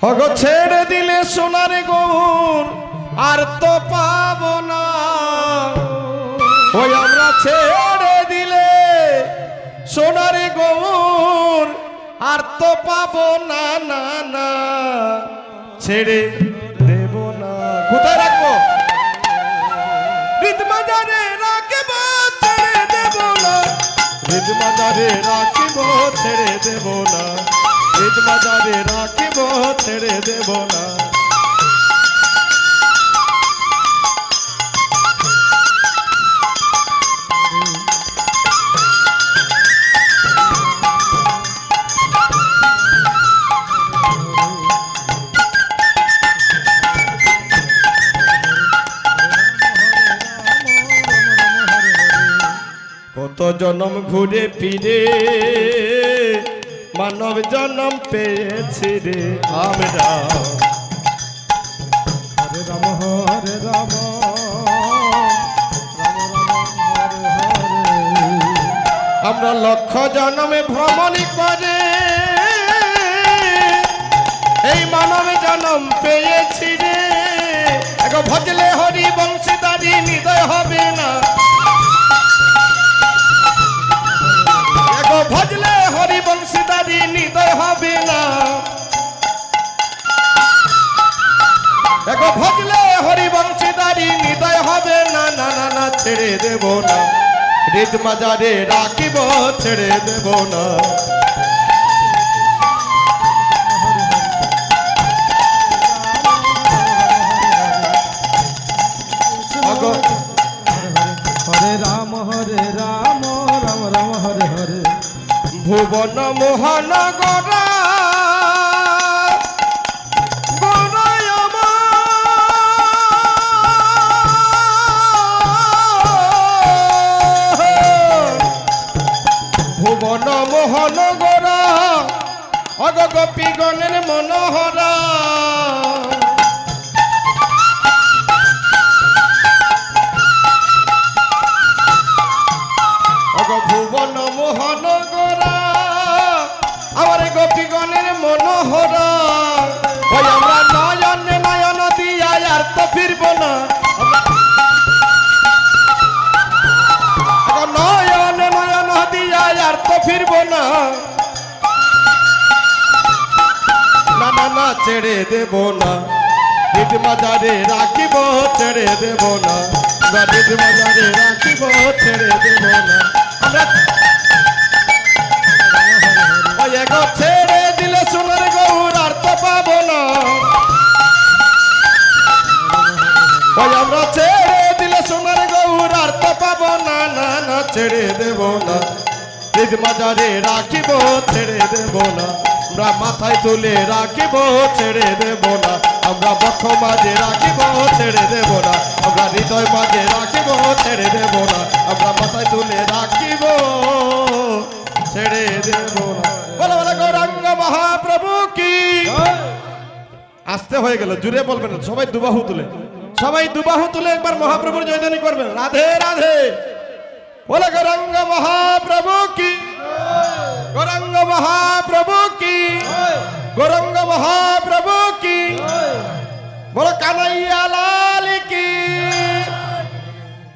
হগো ছেড়ে দিলে সোনার গৌর আর তো পাবো না। ওই আমরা ছেড়ে দিলে সোনার গৌর আর তো পাবো না, না না ছেড়ে দেব না। কোথায় রাখবো? হৃদমাজারে রাখব, ছেড়ে দেব না। হৃদমাজারে রাখিব, ছেড়ে দেব না। হৃদমাজারে রাখিব, ছেড়ে দেব না। কত জনম ঘুরে ফিরে মানব জনম পেয়েছি রে আমরা। হরে রাম হরে রাম, আমরা লক্ষ জনমে ভ্রমণ করে এই মানব জনম পেয়েছি রে। এক ভজলে হরি বংশীদারি হৃদয় হবে না। ভজলে হরি বংশীদারি হৃদয় হবে না। দেখো ভজলে হরি বংশীদারি হৃদয় হবে না, না না না ছেড়ে দেব না। হৃদ মাজারে রাখিব, ছেড়ে দেব না। হরে রাম হরে রাম, রাম রাম হরে হরে। ভুবন মোহন গড়া ভুবন মোহন গড়া অগ গোপীগণের মনোহরা। ভুবন মোহন গোরা আমার গোপীগণের মনোহরা। ওই আমরা নয়ন নয়ন দিয়া আর তো ফিরব না। নয়ন নয়ন দিয়া আর তো ফিরব না। না না না ছেড়ে দেব না। হৃদ মাজারে রাখিব, ছেড়ে দেব না। হৃদ মাজারে রাখিব, ছেড়ে দেব না। ছেড়ে দিলে সোনার গৌর আর তো পাবো না। আমরা ছেড়ে দিলে সোনার গৌর আর তো পাবো না, না না ছেড়ে দেব না। হৃদ মাজারে রাখিব, ছেড়ে দেব না। আমরা মাথায় তুলে রাখিব, ছেড়ে দেব না। আমরা বক্ষ মাঝে রাখিব, ছেড়ে দেব না। আমরা হৃদয় মাঝে রাখিব, ছেড়ে দেব না। আমরা মাথায় তুলে রাখিব, ছেড়ে দেব না। বলো বলো গৌরাঙ্গ মহাপ্রভু কি। আসতে হয়ে গেল, জুড়ে বলবেন। সবাই দুবাহু তুলে, সবাই দুবাহু তুলে একবার মহাপ্রভুর জয়ধ্বনি করবেন। রাধে রাধে। বলো গৌরাঙ্গ মহাপ্রভু কি, গৌরাঙ্গ মহাপ্রভু কি, গৌরাঙ্গ মহাপ্রভু কি। বলো কানাইয়া